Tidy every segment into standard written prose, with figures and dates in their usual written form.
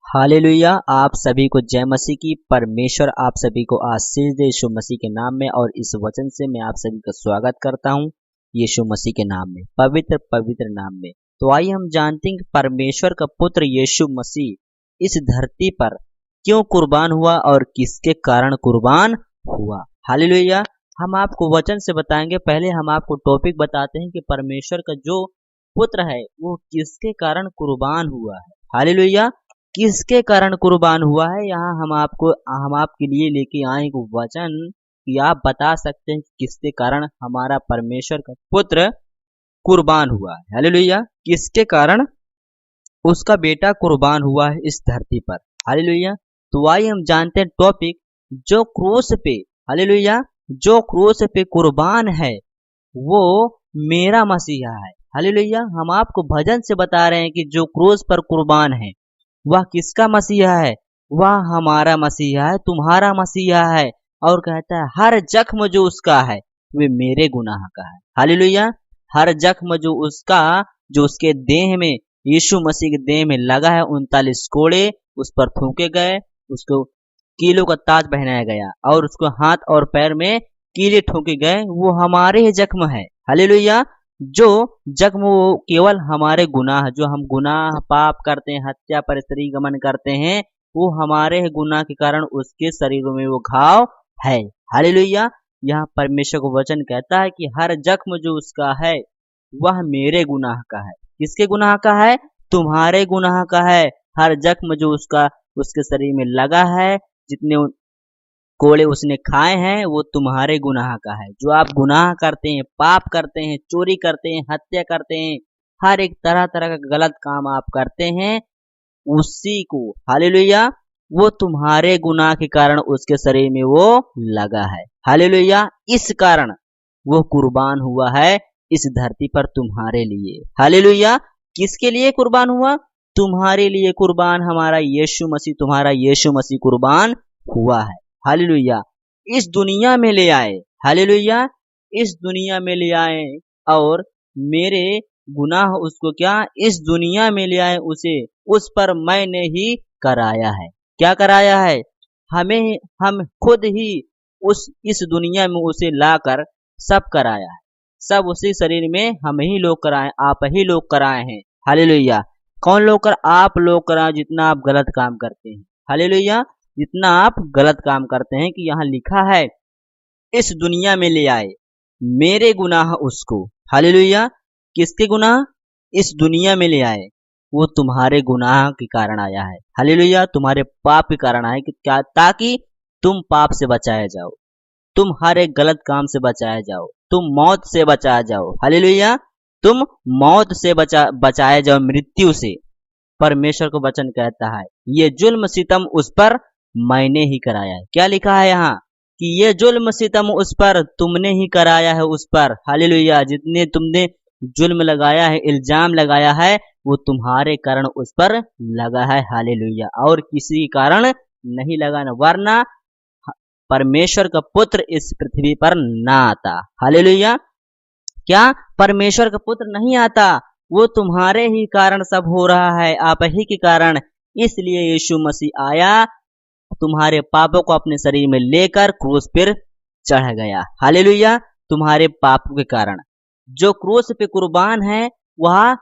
Hallelujah. आप सभी को जय मसीह की। परमेश्वर आप सभी को आशीष दे यीशु मसीह के नाम में। और इस वचन से मैं आप सभी का स्वागत करता हूं यीशु मसीह के नाम में, पवित्र पवित्र नाम में। तो आइए हम जानते हैं कि परमेश्वर का पुत्र यीशु मसीह इस धरती पर क्यों कुर्बान हुआ और किसके कारण कुर्बान हुआ। हालेलुया। हम आपको वचन से बताएंगे। पहले हम आपको टॉपिक बताते हैं कि परमेश्वर का जो पुत्र है वो किसके कारण कुर्बान हुआ है। हालेलुया। किसके कारण कुर्बान हुआ है, यहाँ हम आपके लिए लेके आए एक वचन कि आप बता सकते हैं कि किसके कारण हमारा परमेश्वर का पुत्र कुर्बान हुआ है। हालेलुया। किसके कारण उसका बेटा कुर्बान हुआ है इस धरती पर। हालेलुया। तो आइए हम जानते हैं टॉपिक, जो क्रूस पे, हालेलुया, जो क्रूस पे कुर्बान है वो मेरा मसीहा है। हालेलुया। हम आपको भजन से बता रहे हैं कि जो क्रूस पर कुर्बान है वह किसका मसीहा है? वह हमारा मसीहा है, तुम्हारा मसीहा है। और कहता है हर जख्म जो उसका है वे मेरे गुनाह का है। हालेलुया। हर जख्म जो उसके देह में, यीशु मसीह के देह में लगा है, 39 कोड़े उस पर थूके गए, उसको कीलों का ताज पहनाया गया और उसको हाथ और पैर में कीले ठोके गए, वो हमारे ही जख्म है। हालेलुया। जो जख्म वो केवल हमारे गुनाह, जो हम गुनाह पाप करते हैं, हत्या पर स्त्री गमन करते हैं, वो हमारे गुनाह के कारण उसके शरीर में वो घाव है। हालेलुया। यहाँ परमेश्वर को वचन कहता है कि हर जख्म जो उसका है वह मेरे गुनाह का है। किसके गुनाह का है? तुम्हारे गुनाह का है। हर जख्म जो उसके शरीर में लगा है, जितने कोड़े उसने खाए हैं, वो तुम्हारे गुनाह का है। जो आप गुनाह करते हैं, पाप करते हैं, चोरी करते हैं, हत्या करते हैं, हर एक तरह तरह का गलत काम आप करते हैं, उसी को, हालेलुया, वो तुम्हारे गुनाह के कारण उसके शरीर में वो लगा है। हालेलुया। इस कारण वो कुर्बान हुआ है इस धरती पर तुम्हारे लिए। हालेलुया। किसके लिए कुर्बान हुआ? तुम्हारे लिए कुर्बान हमारा यीशु मसीह, तुम्हारा यीशु मसीह कुर्बान हुआ है। हालेलुया। इस दुनिया में ले आए, हालेलुया, इस दुनिया में ले आए और मेरे गुनाह उसको क्या, इस दुनिया में ले आए, उसे उस पर मैंने ही कराया है। क्या कराया है? हम खुद ही इस दुनिया में उसे लाकर सब कराया है। सब उसी शरीर में हम ही लोग कराए, आप ही लोग कराए हैं। हालेलुया। कौन लोग कर? आप लोग कराए, जितना आप गलत काम करते हैं। हालेलुया। जितना आप गलत काम करते हैं, कि यहाँ लिखा है इस दुनिया में ले आए मेरे गुनाह उसको। हालेलुया। किसके गुनाह इस दुनिया में ले आए? वो तुम्हारे गुनाह के कारण आया है। हालेलुया। तुम्हारे पाप के कारण आए कि क्या? ताकि तुम पाप से बचाए जाओ, तुम हर एक गलत काम से बचाए जाओ, तुम मौत से बचाए जाओ। हालेलुया। तुम मौत से बचाए जाओ, मृत्यु से। परमेश्वर को वचन कहता है ये जुल्म सितम उस पर मैंने ही कराया है। क्या लिखा है यहाँ? कि ये जुल्म सितम उस पर तुमने ही कराया है, उस पर। हालेलुया। जितने तुमने जुल्म लगाया है, इल्जाम लगाया है, वो तुम्हारे कारण उस पर लगा है। हालेलुया। और किसी कारण नहीं लगा, वरना परमेश्वर का पुत्र इस पृथ्वी पर ना आता। हालेलुया। क्या? परमेश्वर का पुत्र नहीं आता, वो तुम्हारे ही कारण सब हो रहा है, आप ही के कारण। इसलिए यीशु मसीह आया, तुम्हारे पापों को अपने शरीर में लेकर क्रूस पर चढ़ गया। हालेलुया। तुम्हारे पापों के कारण जो क्रूस पे कुर्बान है वह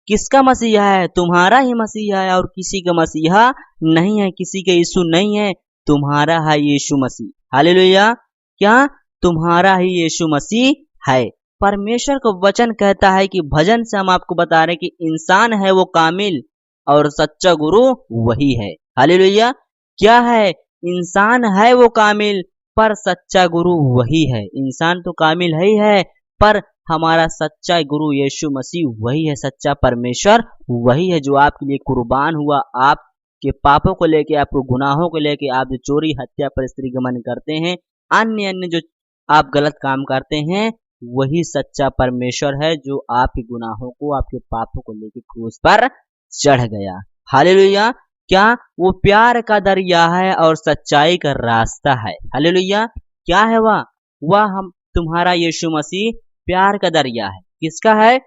किसका मसीहा है? तुम्हारा ही मसीहा है, और किसी का मसीहा नहीं है, किसी का यीशु नहीं है, तुम्हारा है यीशु मसीह। हालेलुया। क्या? तुम्हारा ही यीशु मसीह है। परमेश्वर का वचन कहता है कि भजन से हम आपको बता रहे हैं कि इंसान है वो कामिल और सच्चा गुरु वही है। हालेलुया। क्या है? इंसान है वो कामिल, पर सच्चा गुरु वही है। इंसान तो कामिल है ही है, पर हमारा सच्चा गुरु यीशु मसीह वही है। सच्चा परमेश्वर वही है जो आपके लिए कुर्बान हुआ, आपके पापों को लेके, आपको गुनाहों को लेके। आप जो चोरी, हत्या, पर स्त्री गमन करते हैं, अन्य अन्य जो आप गलत काम करते हैं, वही सच्चा परमेश्वर है जो आपके गुनाहों को, आपके पापों को लेके क्रूस पर चढ़ गया। हालेलुया। क्या? वो प्यार का दरिया है और सच्चाई का रास्ता है। हालेलुया। क्या है वह हम तुम्हारा यीशु मसीह प्यार का दरिया है। किसका है?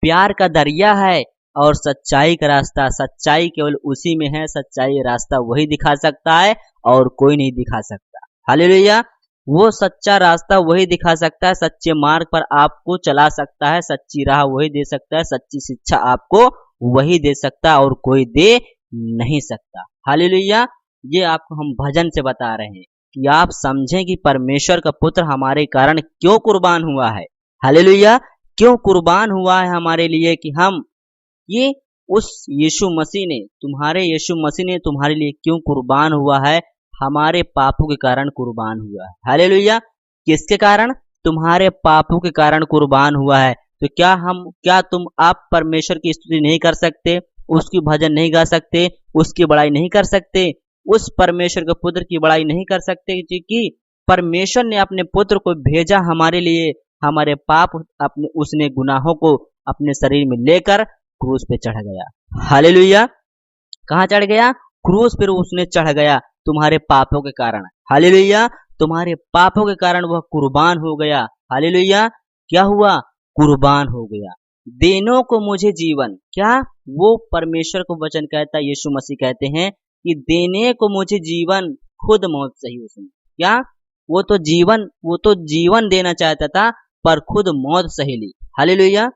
प्यार का दरिया है और सच्चाई का रास्ता, सच्चाई केवल उसी में है, सच्चाई रास्ता वही दिखा सकता है और कोई नहीं दिखा सकता। हालेलुया। वो सच्चा रास्ता वही दिखा सकता है, सच्चे मार्ग पर आपको चला सकता है, सच्ची राह वही दे सकता है, सच्ची शिक्षा आपको वही दे सकता है और कोई दे नहीं सकता। हालेलुया। ये आपको हम भजन से बता रहे हैं कि आप समझें कि परमेश्वर का पुत्र हमारे कारण क्यों कुर्बान हुआ है। हालेलुया। क्यों कुर्बान हुआ है हमारे लिए, कि हम ये उस यीशु मसीह ने तुम्हारे लिए क्यों कुर्बान हुआ है, हमारे पापों के कारण कुर्बान हुआ है। हालेलुया। किसके कारण? तुम्हारे पापों के कारण कुर्बान हुआ है। तो आप परमेश्वर की स्तुति नहीं कर सकते, उसकी भजन नहीं गा सकते, उसकी बड़ाई नहीं कर सकते, उस परमेश्वर के पुत्र की बड़ाई नहीं कर सकते, क्योंकि परमेश्वर ने अपने पुत्र को भेजा हमारे लिए, हमारे पाप उसने गुनाहों को अपने शरीर में लेकर क्रूस पे चढ़ गया। हालेलुया। कहाँ चढ़ गया? क्रूस पर उसने चढ़ गया तुम्हारे पापों के कारण। हालेलुया। तुम्हारे पापों के कारण वह कुर्बान हो गया। हालेलुया। क्या हुआ? कुर्बान हो गया। देनों को मुझे जीवन, क्या वो परमेश्वर को वचन कहता है, यीशु मसीह कहते हैं कि देने को मुझे जीवन, खुद मौत सही उसने। क्या? वो तो जीवन देना चाहता था, पर खुद मौत सही ली। हालेलुया।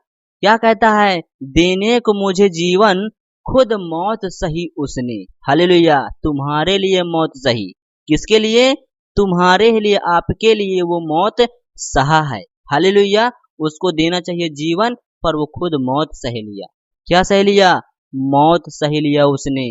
क्या कहता है? देने को मुझे जीवन, खुद मौत सही उसने। हालेलुया। तुम्हारे लिए मौत सही। किसके लिए? तुम्हारे लिए, आपके लिए वो मौत सहा है। हालेलुया। उसको देना चाहिए जीवन, पर वो खुद मौत सह लिया। क्या सह लिया? मौत सह लिया उसने।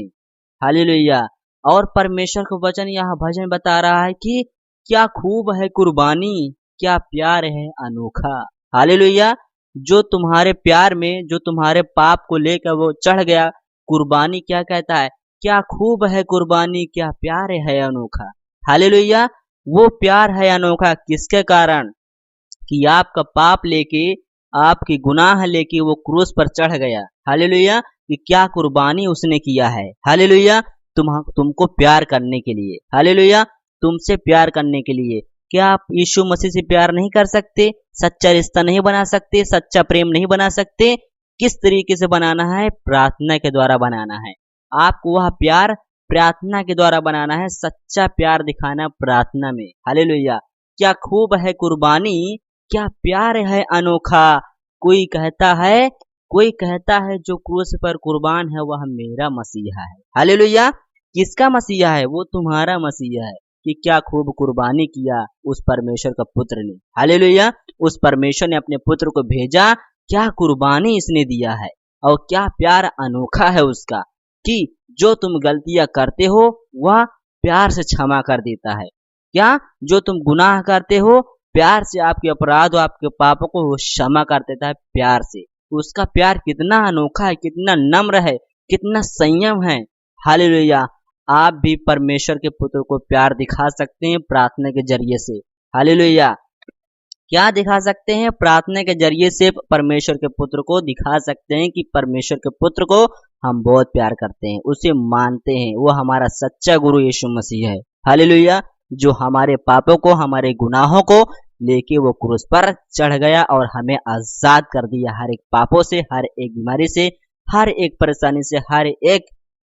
हालेलुया। और परमेश्वर का वचन यह भजन बता रहा है कि क्या खूब है कुर्बानी, क्या प्यार है अनोखा। हालेलुया। जो तुम्हारे प्यार में, जो तुम्हारे पाप को लेकर वो चढ़ गया कुर्बानी, क्या कहता है? क्या खूब है कुर्बानी, क्या प्यार है अनोखा। हालेलुया। वो प्यार है अनोखा किसके कारण? कि आपका पाप लेके, आपकी गुनाह लेके वो क्रूस पर चढ़ गया। हालेलुया। कि क्या कुर्बानी उसने किया है। हालेलुया। तुमको प्यार करने के लिए। हालेलुया। तुमसे प्यार करने के लिए। क्या आप यीशु मसीह से प्यार नहीं कर सकते? सच्चा रिश्ता नहीं बना सकते? सच्चा प्रेम नहीं बना सकते? किस तरीके से बनाना है? प्रार्थना के द्वारा बनाना है। आपको वह प्यार प्रार्थना के द्वारा बनाना है, सच्चा प्यार दिखाना प्रार्थना में। हालेलुया। क्या खूब है कुर्बानी, क्या प्यार है अनोखा। कोई कहता है जो क्रूस पर कुर्बान है वह मेरा मसीहा है। हालेलुया। किसका मसीहा है? वो तुम्हारा मसीहा है। कि क्या खूब कुर्बानी किया उस परमेश्वर का पुत्र ने। हालेलुया। उस परमेश्वर ने अपने पुत्र को भेजा, क्या कुर्बानी इसने दिया है, और क्या प्यार अनोखा है उसका, कि जो तुम गलतियां करते हो वह प्यार से क्षमा कर देता है। क्या? जो तुम गुनाह करते हो, प्यार से आपके अपराध और आपके पापों को वो क्षमा कर देता है प्यार से। उसका प्यार कितना अनोखा है, कितना नम्र है, कितना संयम है। हालेलुया। आप भी परमेश्वर के पुत्र को प्यार दिखा सकते हैं प्रार्थना के जरिए से। हालेलुया। क्या दिखा सकते हैं? प्रार्थना के जरिए से परमेश्वर के पुत्र को दिखा सकते हैं कि परमेश्वर के पुत्र को हम बहुत प्यार करते हैं, उसे मानते हैं। वो हमारा सच्चा गुरु यीशु मसीह है। हालेलुया। जो हमारे पापों को, हमारे गुनाहों को लेके वो क्रूस पर चढ़ गया और हमें आजाद कर दिया हर एक पापों से, हर एक बीमारी से, हर एक परेशानी से, हर एक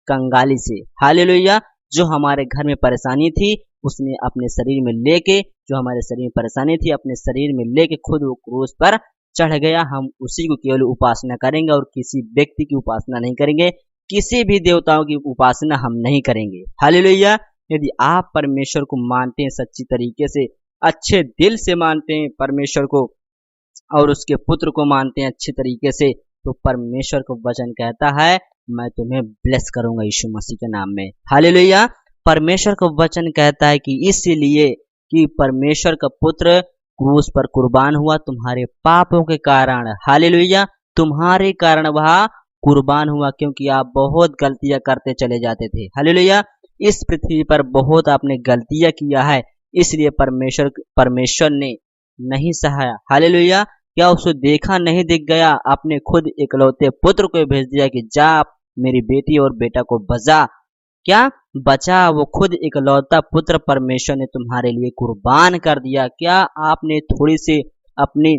कंगाली से। हालेलुया। जो हमारे घर में परेशानी थी उसने अपने शरीर में लेके, जो हमारे शरीर में परेशानी थी अपने शरीर में लेके खुद वो क्रूस पर चढ़ गया। हम उसी को केवल उपासना करेंगे और किसी व्यक्ति की उपासना नहीं करेंगे, किसी भी देवताओं की उपासना हम नहीं करेंगे। हालेलुया। यदि आप परमेश्वर को मानते हैं सच्ची तरीके से, अच्छे दिल से मानते हैं परमेश्वर को और उसके पुत्र को मानते हैं अच्छे तरीके से, तो परमेश्वर को वचन कहता है मैं तुम्हें ब्लेस करूंगा यीशु मसीह के नाम में। हालेलुया। परमेश्वर का वचन कहता है कि इसलिए कि परमेश्वर का पुत्र क्रूस पर कुर्बान हुआ तुम्हारे पापों के कारण। हालेलुया। तुम्हारे कारण वह कुर्बान हुआ, क्योंकि आप बहुत गलतियां करते चले जाते थे। हालेलुया। इस पृथ्वी पर बहुत आपने गलतियां किया है, इसलिए परमेश्वर ने नहीं सहाया। हालेलुया। क्या उसको देखा नहीं दिख गया? आपने खुद इकलौते पुत्र को भेज दिया कि जा मेरी बेटी और बेटा को बचा। क्या बचा? वो खुद इकलौता पुत्र परमेश्वर ने तुम्हारे लिए कुर्बान कर दिया। क्या आपने थोड़ी सी अपनी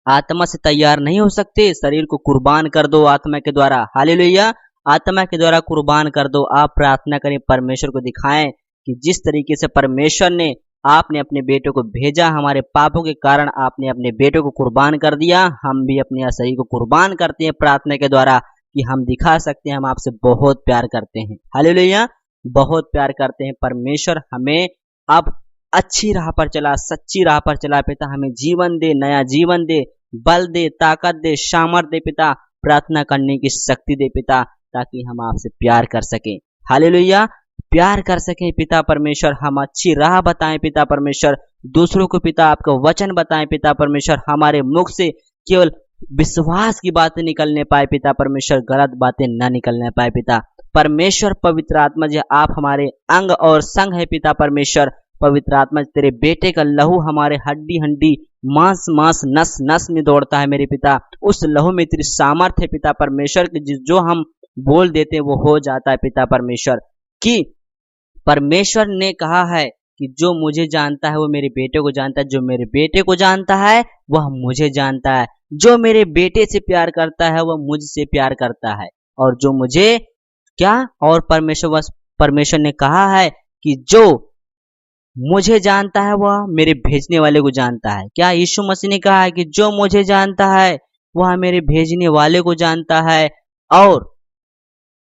आत्मा से तैयार नहीं हो सकते, शरीर को कुर्बान कर दो आत्मा के द्वारा। हालेलुया। आत्मा के द्वारा कुर्बान कर दो। आप प्रार्थना करें, परमेश्वर को दिखाएं कि जिस तरीके से परमेश्वर ने आपने अपने बेटे को भेजा, हमारे पापों के कारण आपने अपने बेटे को कुर्बान कर दिया, हम भी अपने शरीर को कुर्बान करते हैं प्रार्थना के द्वारा कि हम दिखा सकते हैं हम आपसे बहुत प्यार करते हैं। हालेलुया। बहुत प्यार करते हैं। परमेश्वर हमें अब अच्छी राह पर चला, सच्ची राह पर चला। पिता हमें जीवन दे, नया जीवन दे, बल दे, ताकत दे, सामर्थ दे पिता, प्रार्थना करने की शक्ति दे पिता, ताकि हम आपसे प्यार कर सकें। हालेलुया। प्यार कर सकें पिता परमेश्वर, हम अच्छी राह बताएं पिता परमेश्वर, दूसरों को पिता आपका वचन बताएं पिता परमेश्वर, हमारे मुख से केवल विश्वास की बातें निकलने पाए पिता परमेश्वर, गलत बातें न निकलने पाए पिता परमेश्वर। पवित्र आत्मा जी आप हमारे अंग और संग है पिता परमेश्वर। पवित्र आत्मा तेरे बेटे का लहू हमारे हड्डी हड्डी, मांस मांस, नस नस में दौड़ता है मेरे पिता। उस लहू में तेरी सामर्थ है पिता परमेश्वर कि जो हम बोल देते हैं वो हो जाता है पिता परमेश्वर। कि परमेश्वर ने कहा है कि जो मुझे जानता है वो मेरे बेटे को जानता है, जो मेरे बेटे को जानता है वह मुझे जानता है, जो मेरे बेटे से प्यार करता है वह मुझसे प्यार करता है, और जो मुझे क्या और परमेश्वर ने कहा है कि जो मुझे जानता है वह मेरे भेजने वाले को जानता है। क्या यीशु मसीह ने कहा है कि जो मुझे जानता है वह मेरे भेजने वाले को जानता है, और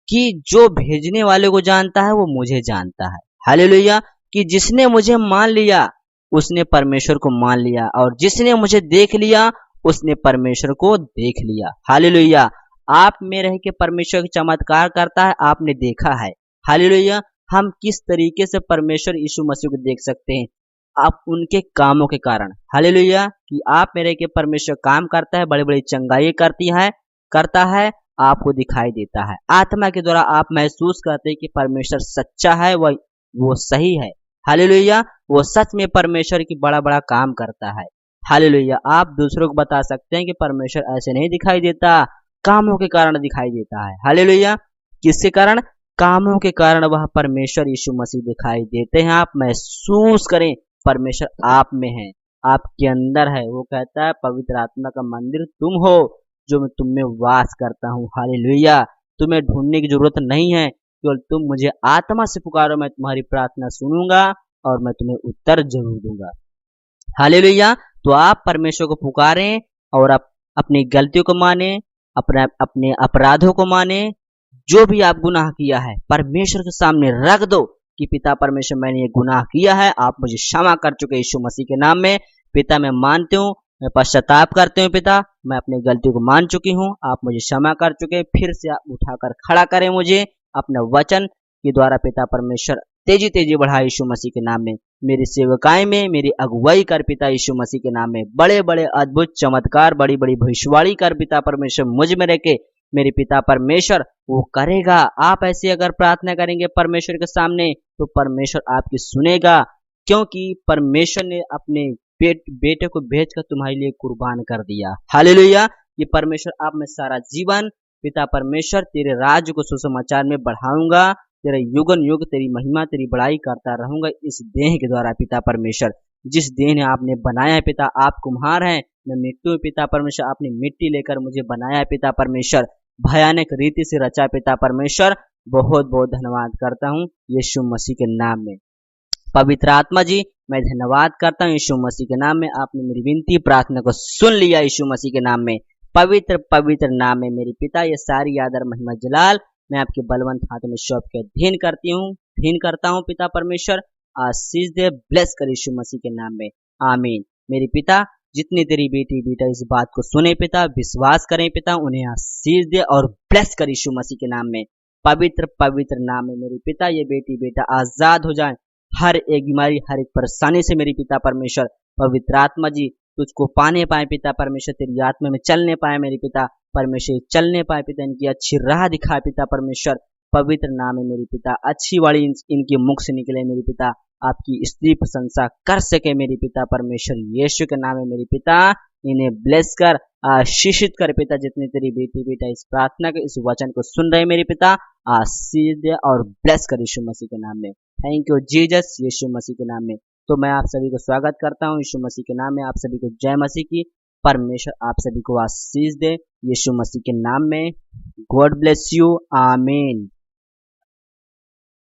कि जो भेजने वाले को जानता है वो मुझे जानता है। हालेलुया। कि जिसने मुझे मान लिया उसने परमेश्वर को मान लिया, और जिसने मुझे देख लिया उसने परमेश्वर को देख लिया। हालेलुया। आप में रह के परमेश्वर चमत्कार करता है, आपने देखा है। हालेलुया। हम किस तरीके से परमेश्वर यीशु मसीह को देख सकते हैं? आप उनके कामों के कारण। हालेलुया। कि आप मेरे के परमेश्वर काम करता है, बड़ी बड़ी चंगाई करता है, आपको दिखाई देता है। आत्मा के द्वारा आप महसूस करते हैं कि परमेश्वर सच्चा है, वो सही है। हालेलुया। वो सच में परमेश्वर की बड़ा बड़ा काम करता है। हालेलुया। आप दूसरों को बता सकते हैं कि परमेश्वर ऐसे नहीं दिखाई देता, कामों के कारण दिखाई देता है। हालेलुया। किसके कारण? कामों के कारण वह परमेश्वर यीशु मसीह दिखाई देते हैं। आप महसूस करें परमेश्वर आप में है, आपके अंदर है। वो कहता है पवित्र आत्मा का मंदिर तुम हो, जो मैं तुम में वास करता हूँ। हालेलुया। तुम्हें ढूंढने की जरूरत नहीं है, केवल तुम मुझे आत्मा से पुकारो, मैं तुम्हारी प्रार्थना सुनूंगा और मैं तुम्हें उत्तर जरूर दूंगा। हालेलुया। तो आप परमेश्वर को पुकारें और अपनी गलतियों को माने, अपने अपराधों को माने, जो भी आप गुनाह किया है परमेश्वर के सामने रख दो कि पिता परमेश्वर मैंने ये गुनाह किया है, आप मुझे क्षमा कर चुके यीशु मसीह के नाम में। पिता मैं मानती हूँ, मैं पश्चाताप करती हूँ पिता, मैं अपनी गलती को मान चुकी हूँ, आप मुझे क्षमा कर चुके। फिर से आप उठाकर खड़ा करें मुझे अपने वचन के द्वारा पिता परमेश्वर, तेजी तेजी बढ़ा यीशु मसीह के नाम में। मेरी सेवकाई में मेरी अगुवाई कर पिता यीशु मसीह के नाम में। बड़े बड़े अद्भुत चमत्कार, बड़ी बड़ी भविष्यवाणी कर पिता परमेश्वर, मुझ में रह के मेरे पिता परमेश्वर वो करेगा। आप ऐसे अगर प्रार्थना करेंगे परमेश्वर के सामने तो परमेश्वर आपकी सुनेगा, क्योंकि परमेश्वर ने अपने बेटे को भेजकर तुम्हारे लिए कुर्बान कर दिया। हालेलुया। ये परमेश्वर आप में सारा जीवन पिता परमेश्वर तेरे राज्य को सुसमाचार में बढ़ाऊंगा, तेरा युगन युग तेरी महिमा तेरी बड़ाई करता रहूंगा इस देह के द्वारा पिता परमेश्वर। जिस देह ने आपने बनाया है पिता, आप कुम्हार हैं, मैं मिट्टी हूँ पिता परमेश्वर, आपने मिट्टी लेकर मुझे बनाया है पिता परमेश्वर, भयानक रीति से रचा पिता परमेश्वर। बहुत बहुत धन्यवाद करता हूँ यीशु मसीह के नाम में। पवित्र आत्मा जी मैं धन्यवाद करता हूँ यीशु मसीह के नाम में, आपने मेरी विनती प्रार्थना को सुन लिया यीशु मसीह के नाम में, पवित्र पवित्र नाम में मेरे पिता। ये सारी आदर महिमा जलाल मैं आपके बलवंत हाथों में सौंप के अधीन करता हूँ पिता परमेश्वर। आशीष दे, ब्लेस कर यीशु मसीह के नाम में, आमीन। मेरे पिता जितनी तेरी बेटी बेटा इस बात को सुने पिता, विश्वास करें पिता, उन्हें आशीष दे और ब्लेस कर यीशु मसीह के नाम में, पवित्र पवित्र नाम में मेरे पिता। ये बेटी बेटा आजाद हो जाए हर एक बीमारी, हर एक परेशानी से मेरे पिता परमेश्वर। पवित्र आत्मा जी तुझको पाने पाए पिता परमेश्वर, तेरी आत्मा में चलने पाए मेरे पिता परमेश्वर, चलने पाए पिता, इनकी अच्छी राह दिखाए पिता परमेश्वर। पवित्र नाम है मेरे पिता, अच्छी वाणी इनके मुख से निकले मेरे पिता, आपकी स्त्री प्रशंसा कर सके मेरे पिता परमेश्वर। यीशु के नाम है मेरे पिता, इन्हें ब्लेस कर, आशीषित कर पिता। जितने तेरी बेटी बेटा इस प्रार्थना के इस वचन को सुन रहे मेरे पिता, आशीष दे और ब्लेस कर यीशु मसीह के नाम में। थैंक यू जीसस, यीशु मसीह के नाम में। तो मैं आप सभी को स्वागत करता हूँ यीशु मसीह के नाम में, आप सभी को जय मसीह की। परमेश्वर आप सभी को आशीष दे, यीशु मसीह के नाम में। गॉड ब्लेस यू, आमीन।